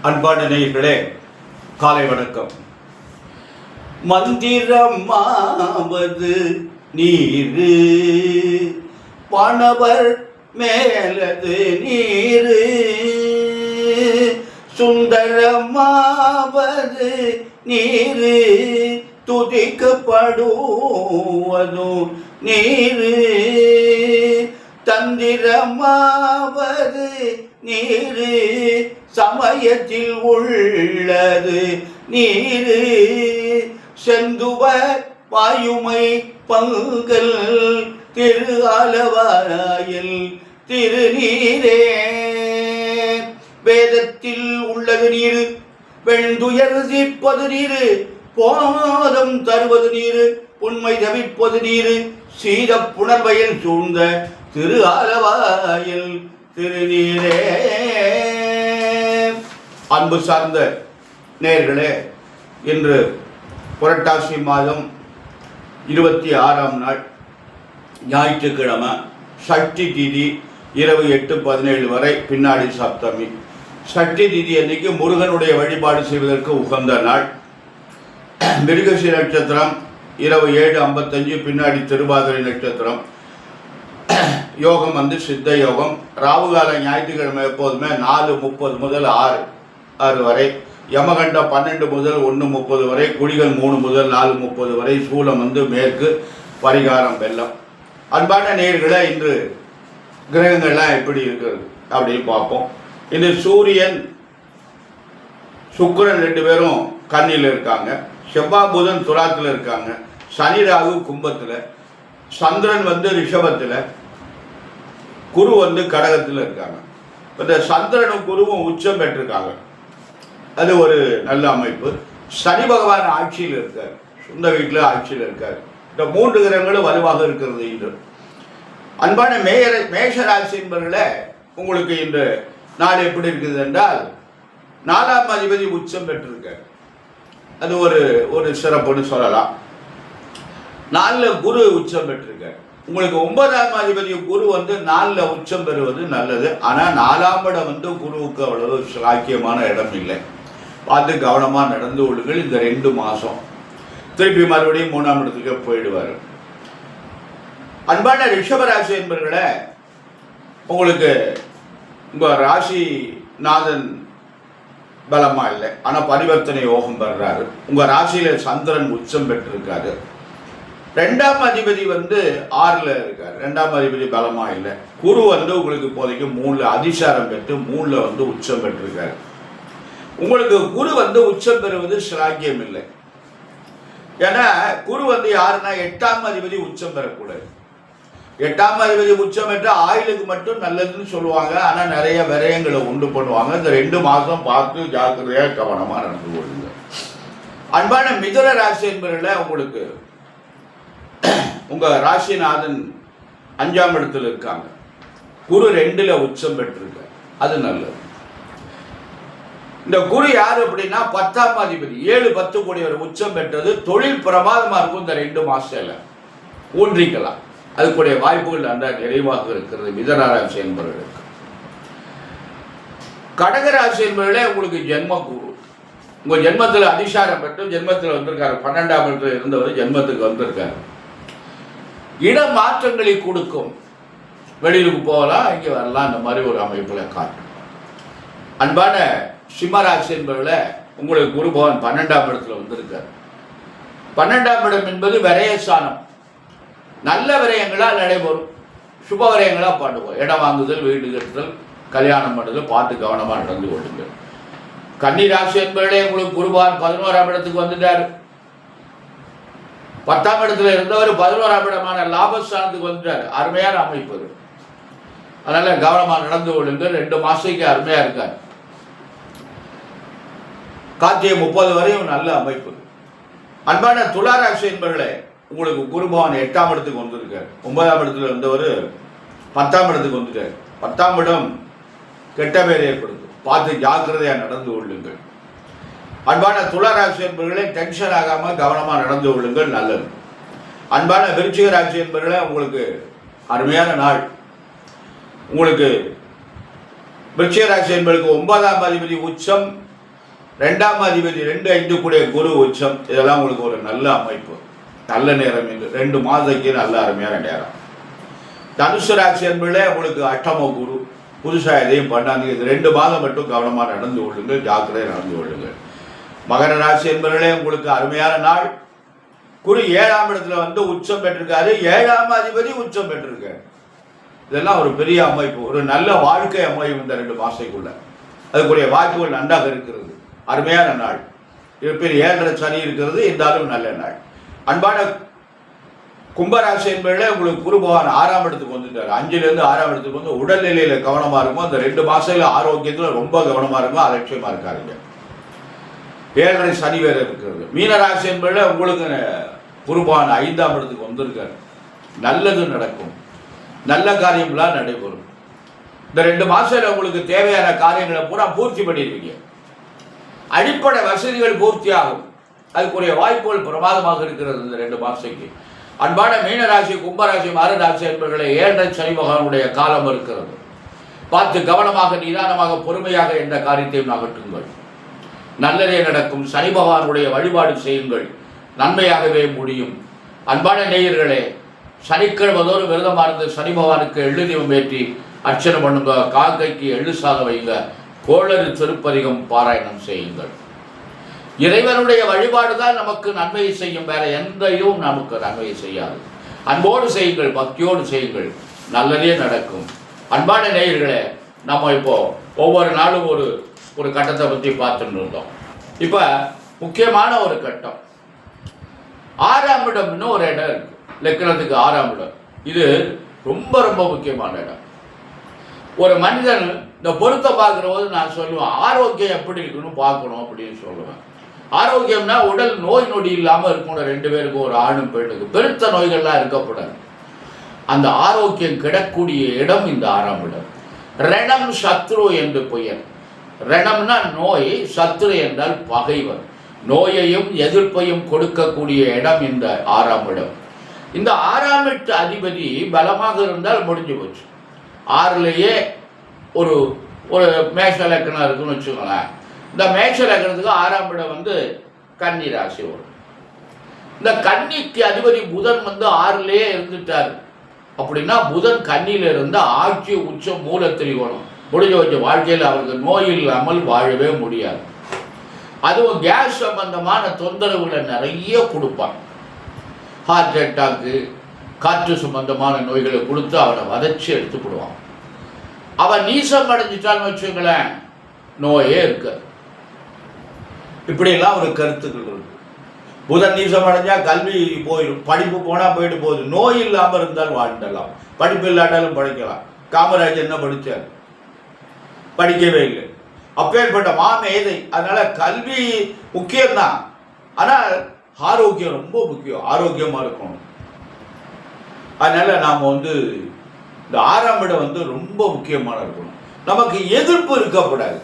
அன்பான நேயர்களே, காலை வணக்கம். மந்திரமாவது நீரு, பணவர் மேலது நீரு, சுந்தரமாவது நீரு, துதிக்கப்படுவதும் நீரு, தந்திரமாவது நீரு, சமயத்தில் உள்ளது நீரு, செந்துவர் வாயுமை பங்கல் திரு அளவாயில் திருநீரே. வேதத்தில் உள்ளது நீரு, வெண்துயர் தீர்ப்பது நீரு, போதம் தருவது நீரு, உண்மை தவிப்பது நீரு, சீத புனர்வயல் சூழ்ந்த திரு அளவாயில் திருநீரே. அன்பு சார்ந்த நேயர்களே, இன்று புரட்டாசி மாதம் 26ஆம் நாள் ஞாயிற்றுக்கிழமை, சஷ்டி திதி, இரவு 8:17 வரை, பின்னாடி சப்தமி. சஷ்டி திதி அன்னைக்கு முருகனுடைய வழிபாடு செய்வதற்கு உகந்த நாள். மிருகசி நட்சத்திரம் இரவு 7:55, பின்னாடி திருவாதிரை நட்சத்திரம். யோகம் சித்த யோகம். ராவுகால ஞாயிற்றுக்கிழமை எப்போதுமே 4:30 முதல் 6 வரை, யமகண்டம் 12 முதல் 1:30 வரை, குடிகள் 3 முதல் 4:30 வரை, சூலம் மேற்கு, பரிகாரம் வெள்ளம். அன்பான நேயர்களே, இன்று கிரகங்கள்லாம் எப்படி இருக்கிறது அப்படின்னு பார்ப்போம். இன்று சூரியன் சுக்கிரன் 2 பேரும் கன்னியில் இருக்காங்க, செவ்வாய் புதன் துலாத்தில் இருக்காங்க, சனி ராகு கும்பத்தில், சந்திரன் ரிஷபத்தில், குரு கடகத்தில் இருக்காங்க. இந்த சந்திரனும் குருவும் உச்சம் பெற்றிருக்காங்க. அது ஒரு நல்ல அமைப்பு. சனி பகவான் ஆட்சியில் இருக்கார், சொந்த வீட்டில் ஆட்சியில் இருக்கார். இந்த 3 கிரகங்களும் வலுவாக இருக்கிறது இன்று. அன்பான மேஷராசி என்பவர்களே, உங்களுக்கு இன்று நாள் எப்படி இருக்குது என்றால், 4ஆம் அதிபதி உச்சம் பெற்றிருக்கார். அது ஒரு சிறப்புன்னு சொல்லலாம். 4 குரு உச்சம் பெற்றிருக்கார். உங்களுக்கு 9ஆம் அதிபதி குரு 4 உச்சம் பெறுவது நல்லது. ஆனால் 4ஆம் இடம் குருவுக்கு அவ்வளவு சாக்கியமான இடம் இல்லை. பார்த்து கவனமாக நடந்து கொள்ளுங்கள். இந்த 2 மாதம் திருப்பி மறுபடியும் 3ஆம் இடத்துக்கு போயிடுவார். அன்பான ரிஷபராசி என்பவர்களே, உங்களுக்கு உங்கள் ராசிநாதன் பலமாக இல்லை, ஆனால் பரிவர்த்தனை யோகம் பெறுறாரு. உங்கள் ராசியில் சந்திரன் உச்சம் பெற்றிருக்காரு. 2ஆம் அதிபதி 6ல் இருக்கார். 2ஆம் அதிபதி பலமாக இல்லை. குரு உங்களுக்கு இப்போதைக்கு 3ல் அதிசாரம் பெற்று 3ல் உச்சம் பெற்றிருக்காரு. உங்களுக்கு குரு உச்சம் பெறுவது சிலாக்கியம் இல்லை. ஏன்னா குரு யாருன்னா 8ஆம் அதிபதி உச்சம் பெறக்கூடாது. 8ஆம் அதிபதி உச்சம் பெற்ற ஆயுளுக்கு மட்டும் நல்லதுன்னு சொல்லுவாங்க. ஆனால் நிறைய விரயங்களை உண்டு பண்ணுவாங்க. இந்த 2 மாதம் பார்த்து ஜாக்கிரதையாக கவனமாக நடந்து கொள்ளுங்க. அன்பான மிதுன ராசி என்பவர்கள, உங்களுக்கு உங்க ராசிநாதன் 5ஆம் இடத்துல இருக்காங்க. குரு 2ல் உச்சம் பெற்றிருக்கார். அது நல்லது. இந்த குரு யாரு அப்படின்னா 10ஆம் அதிபதி, 7-10 கூடியவர் உச்சம் பெற்றது. தொழில் பிரமாதமா இருக்கும். இந்த 2 மாசத்துல ஊன்றிக்கலாம். அதுக்குடைய வாய்ப்புகள் நன்றாக நிறைவாக இருக்கிறது மிதுன ராசி என்பவர்களுக்கு. கடகராசி என்பவர்களே, உங்களுக்கு ஜென்ம குரு உங்க ஜென்மத்தில் அதிசாரம் பெற்று ஜென்மத்தில் வந்திருக்காரு. 12ஆம் இடத்துல இருந்தவர் ஜென்மத்துக்கு வந்திருக்காரு. இட மாற்றங்களை கொடுக்கும். வெளியூருக்கு போகலாம், இங்கே வரலாம், இந்த மாதிரி ஒரு அமைப்பில் காட்டும். அன்பான சிம்மராசி என்பவர்களே, உங்களுக்கு குரு பகவான் 12ஆம் இடத்துல வந்திருக்கார். 12ஆம் இடம் என்பது விரயஸ்தானம். நல்ல விரயங்களாக நடைபெறும், சுப விரயங்களாக பண்ணுவோம். இடம் வாங்குதல், வீடு கட்டுதல், கல்யாணம் பண்ணுதல் பார்த்து கவனமாக நடந்து கொள்ளுங்கள். கன்னிராசி என்பவர்களே, உங்களுக்கு குரு பகவான் 11ஆம் இடத்துக்கு வந்துட்டார். 10ஆம் இடத்துல இருந்தவர் 11ஆம் இடமான லாபஸ்தானத்துக்கு வந்துட்டார். அருமையான அமைப்பு. அதனால கவனமாக நடந்து கொள்ளுங்கள். 2 மாசத்துக்கு அருமையா இருக்கார். கார்த்திகை 30 வரையும் நல்ல அமைப்பு. அன்பான துளாராசி என்பவர்களே, உங்களுக்கு குரு பகவான் 8ஆம் இடத்துக்கு வந்திருக்கார். 9ஆம் இடத்துல இருந்தவர் 10ஆம் இடத்துக்கு வந்துட்டார். 10ஆம் இடம் கெட்ட பேர் ஏற்படுத்தும். பார்த்து ஜாக்கிரதையாக நடந்து கொள்ளுங்கள். அன்பான துளாராசி என்பவர்களே, டென்ஷன் ஆகாம கவனமாக நடந்து கொள்ளுங்கள், நல்லது. அன்பான விருச்சிக ராசி என்பவர்களே, உங்களுக்கு அருமையான நாள். உங்களுக்கு விருச்சிக ராசி என்பவர்களுக்கு 9ஆம் அதிபதி உச்சம், 2ஆம் அதிபதி 2-5 கூடிய குரு உச்சம், இதெல்லாம் உங்களுக்கு ஒரு நல்ல அமைப்பு, நல்ல நேரம். இது 2 மாதத்துக்கு நல்ல அருமையான நேரம். தனுசு ராசி என்பதிலே உங்களுக்கு அஷ்டம குரு, புதுசாக எதையும் பண்ணாதீங்க. இது 2 மாதம் மட்டும் கவனமாக நடந்து கொள்ளுங்கள், ஜாக்கிரதையாக நடந்து கொள்ளுங்கள். மகர ராசி என்பதிலே உங்களுக்கு அருமையான நாள். குரு 7ஆம் இடத்துல வந்து உச்சம் பெற்றிருக்காரு, 7ஆம் அதிபதி உச்சம் பெற்றிருக்காரு. இதெல்லாம் ஒரு பெரிய அமைப்பு, ஒரு நல்ல வாழ்க்கை அமையும் இந்த 2 மாசத்துக்குள்ள. அதுக்குரிய வாய்ப்புகள் நன்றாக இருக்கிறது, அருமையான நாள். பெரிய 7.5 சனி இருக்கிறது, இருந்தாலும் நல்ல நாள். அன்பான கும்பராசி என்பதில் உங்களுக்கு குரு பகவான் 6ஆம் இடத்துக்கு வந்துட்டார். 5லேருந்து 6ஆம் இடத்துக்கு வந்து உடல்நிலையில் கவனமாக இருக்கும். அந்த 2 மாசத்துல ஆரோக்கியத்தில் ரொம்ப கவனமாக இருக்கும், அலட்சியமாக இருக்காருங்க. 7.5 சனி வேற இருக்கிறது. மீனராசி என்பதில் உங்களுக்கு குரு பகவான் 5ஆம் இடத்துக்கு வந்திருக்காரு. நல்லது நடக்கும், நல்ல காரியம்லாம் நடைபெறும். இந்த 2 மாசத்துல உங்களுக்கு தேவையான காரியங்களை பூரா பூர்த்தி பண்ணிடுவீங்க. அடிப்படை வசதிகள் பூர்த்தி ஆகும், அதுக்குரிய வாய்ப்புகள் பிரமாதமாக இருக்கிறது இந்த 2 மாசத்துக்கு. அன்பான மீனராசி, கும்பராசி, மகராசி என்பவர்களை 7.5 சனி பகவானுடைய காலம் இருக்கிறது. பார்த்து கவனமாக, நிதானமாக, பொறுமையாக எந்த காரியத்தையும் நகட்டுங்கள், நல்லதே நடக்கும். சனி பகவானுடைய வழிபாடு செய்யுங்கள், நன்மையாகவே முடியும். அன்பான நேயர்களே, சனிக்கிழமை தோறும் விரதமாக இருந்து சனி பகவானுக்கு எள்ளு தீபம் ஏற்றி அர்ச்சனை பண்ணுங்க, காக்கைக்கு எள்ளு சாதம் வைங்க, கோளறு திருப்பதிகம் பாராயணம் செய்யுங்கள். இறைவனுடைய வழிபாடு தான் நமக்கு நன்மையை செய்யும், வேற எந்த இதுவும் நமக்கு நன்மையை செய்யாது. அன்போடு செய்யுங்கள், பக்தியோடு செய்யுங்கள், நல்லதே நடக்கும். அன்பான நேயர்களே, நம்ம இப்போ ஒவ்வொரு நாளும் ஒரு கட்டத்தை பற்றி பார்த்துட்டு இருந்தோம். இப்போ முக்கியமான ஒரு கட்டம், 6ஆம் இடம்னு ஒரு இடம் இருக்கு லக்கணத்துக்கு. 6ஆம் இடம் இது ரொம்ப ரொம்ப முக்கியமான இடம். ஒரு மனிதன் இந்த பொருத்தை பார்க்குற போது நான் சொல்லுவேன், ஆரோக்கியம் எப்படி இருக்குன்னு பார்க்கணும் அப்படின்னு சொல்லுவேன். ஆரோக்கியம்னா உடல் நோய் நொடி இல்லாமல் இருக்கணும். 2 பேருக்கும், ஒரு ஆணும் பெண்ணுக்கு பெருத்த நோய்கள்லாம் இருக்கக்கூடாது. அந்த ஆரோக்கியம் கிடக்கூடிய இடம் இந்த 6ஆம் இடம். ரணம் சத்ரு என்று பெயர். ரணம்னா நோய், சத்ரு என்றால் பகைவர். நோயையும் எதிர்ப்பையும் கொடுக்கக்கூடிய இடம் இந்த 6ஆம் இடம். இந்த 6ஆம் இடத்து அதிபதி பலமாக இருந்தால் முடிஞ்சு போச்சு. 6லேயே ஒரு மேஷ லக்கணம் இருக்குன்னு வச்சுக்கோங்களேன். இந்த மேஷ லக்கணத்துக்கு 6ஆம் இடம் வந்து கன்னி ராசி வரும். இந்த கன்னிக்கு அதிபதி புதன் வந்து 6லேயே இருந்துட்டார் அப்படின்னா, புதன் கன்னியில இருந்து ஆட்சி உச்சம் மூல திரிகோணம் முடிஞ்ச வச்ச வாழ்க்கையில் அவருக்கு நோய் இல்லாமல் வாழவே முடியாது. அதுவும் கேஸ் சம்பந்தமான தொந்தரவுகளை நிறைய கொடுப்பான். ஹார்ட் அட்டாக்கு, காற்று சம்பந்தமான நோய்களை கொடுத்து அவனை வதச்சி எடுத்துக்கிடுவான். அவன் நீசம் அடைஞ்சிட்டான்னு வச்சுங்களேன், நோயே இருக்காது. இப்படியெல்லாம் ஒரு கருத்துக்கள் இருக்கு. புதன் நீசம் அடைஞ்சா கல்வி போயிடும், படிப்பு போனால் போயிட்டு போகுது. நோய் இல்லாமல் இருந்தால் வாழ்ந்துடலாம், படிப்பு இல்லாட்டாலும் படிக்கலாம். காமராஜர் என்ன படித்தார்? படிக்கவே இல்லை. அப்பேற்பட்ட மாமேதை. அதனால கல்வி முக்கியம்தான், ஆனால் ஆரோக்கியம் ரொம்ப முக்கியம். ஆரோக்கியமாக இருக்கணும். அதனால நாம் வந்து இந்த 6ஆம் இடம் வந்து ரொம்ப முக்கியமான இருக்கணும். நமக்கு எதிர்ப்பு இருக்கக்கூடாது.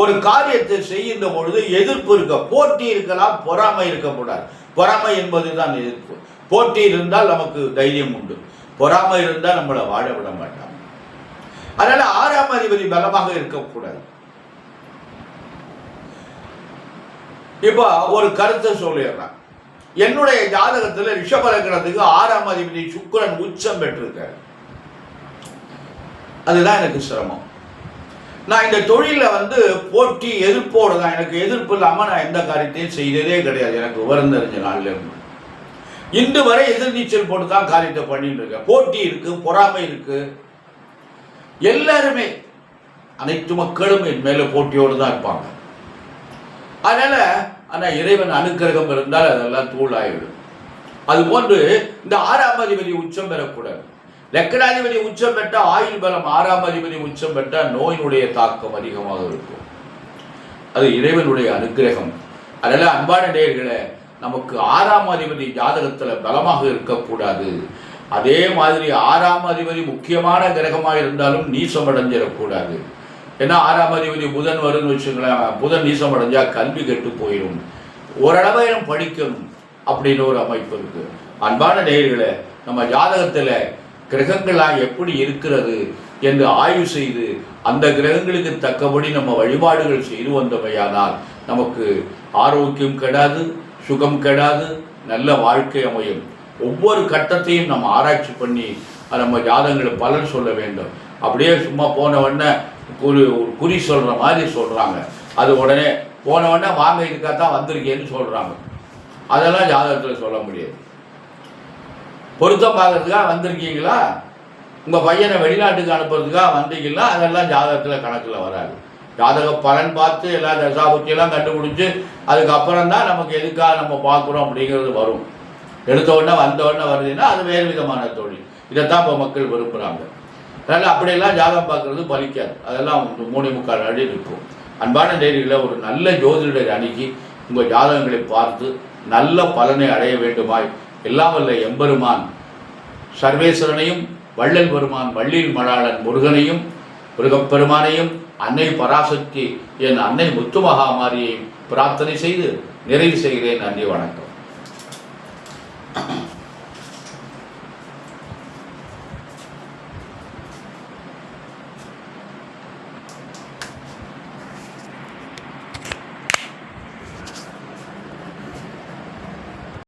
ஒரு காரியத்தை செய்கின்ற பொழுது எதிர்ப்பு இருக்க, போட்டி இருக்கலாம், பொறாமை இருக்கக்கூடாது. பொறாமை என்பது தான் எதிர்ப்பு. போட்டி இருந்தால் நமக்கு தைரியம் உண்டு, பொறாமை இருந்தால் நம்மளை வாழ விட மாட்டாங்க. அதனால 6ஆம் அதிபதி பலமாக இருக்கக்கூடாது. இப்போ ஒரு கருத்தை சொல்லிடுறேன். என்னுடைய ஜாதகத்தில் ரிஷப லக்னத்துக்கு 6ஆம் அதிபதி சுக்கிரன் உச்சம் பெற்றிருக்காரு. அதுதான் எனக்கு சிரமம். நான் இந்த தொழிலில் வந்து போட்டி எதிர்ப்போடு தான். எனக்கு எதிர்ப்பு இல்லாமல் நான் எந்த காரியத்தையும் செய்ததே கிடையாது. எனக்கு விவரம் தெரிஞ்ச நாளில் இருந்து இன்று வரை எதிர்நீச்சல் போட்டு தான் காரியத்தை பண்ணிட்டு இருக்கேன். போட்டி இருக்கு, பொறாமை இருக்கு. எல்லாருமே, அனைத்து மக்களும் என் மேல போட்டியோடு தான் இருப்பாங்க. அதனால ஆனால் இறைவன் அனுக்கிரகம் இருந்தால் அதெல்லாம் தூளாயிடும். அதுபோன்று இந்த 6ஆம் அதிபதி உச்சம் பெறக்கூடாது. லக்னாதிபதி உச்சம் பெற்றால் ஆயுள் பலம், 6ஆம் அதிபதி உச்சம் பெற்றால் நோயினுடைய தாக்கம் அதிகமாக இருக்கும். அது இறைவனுடைய அனுக்கிரகம். அதனால அன்பான நேயர்களே, நமக்கு 6ஆம் அதிபதி ஜாதகத்தில் பலமாக இருக்கக்கூடாது. அதே மாதிரி 6ஆம் அதிபதி முக்கியமான கிரகமாக இருந்தாலும் நீசம் அடைஞ்சிடக்கூடாது. ஏன்னா 6ஆம் அதிபதி புதன் வரும்னு வச்சுங்களேன், புதன் நீசம் அடைஞ்சா கல்வி கெட்டு போயிடும். ஓரளவையும் படிக்கணும் அப்படின்னு ஒரு அமைப்பு இருக்கு. அன்பான நேயர்களே, நம்ம ஜாதகத்தில் கிரகங்களாக எப்படி இருக்கிறது என்று ஆய்வு செய்து அந்த கிரகங்களுக்கு தக்கபடி நம்ம வழிபாடுகள் செய்து வந்தவையானால் நமக்கு ஆரோக்கியம் கெடாது, சுகம் கெடாது, நல்ல வாழ்க்கை அமையும். ஒவ்வொரு கட்டத்தையும் நம்ம ஆராய்ச்சி பண்ணி நம்ம ஜாதகங்களை பலன் சொல்ல வேண்டும். அப்படியே சும்மா போன உடனே குறி சொல்கிற மாதிரி சொல்கிறாங்க. அது உடனே போன உடனே வாங்க இதுக்காக தான் வந்திருக்கேன்னு சொல்கிறாங்க. அதெல்லாம் ஜாதகத்தில் சொல்ல முடியாது. பொருத்தம் பார்க்கறதுக்காக வந்திருக்கீங்களா, உங்கள் பையனை வெளிநாட்டுக்கு அனுப்புறதுக்காக வந்தீங்களா, அதெல்லாம் ஜாதகத்தில் கணக்கில் வராது. ஜாதக பலன் பார்த்து எல்லா தசாபுத்தியெல்லாம் கண்டுபிடிச்சி அதுக்கப்புறம் தான் நமக்கு எதுக்காக நம்ம பார்க்குறோம் அப்படிங்கிறது வரும். எடுத்த உடனே வந்த உடனே வருதுன்னா அது வேறு விதமான தொழில். இதைத்தான் இப்போ மக்கள் விரும்புகிறாங்க. அதனால் அப்படியெல்லாம் ஜாதகம் பார்க்குறது பலிக்காது. அதெல்லாம் 3.25 அடி இருக்கும். அன்பான நேயர்களே, ஒரு நல்ல ஜோதிடரை அணுகி உங்கள் ஜாதகங்களை பார்த்து நல்ல பலனை அடைய வேண்டுமாய் எல்லாம் வல்ல எம்பெருமான் சர்வேஸ்வரனையும் வள்ளல் பெருமான் வள்ளியில் மணாளன் முருகனையும் முருகப்பெருமானையும் அன்னை பராசக்தி என் அன்னை முத்துமகாமாரியையும் பிரார்த்தனை செய்து நிறைவு செய்கிறேன். நன்றி, வணக்கம்.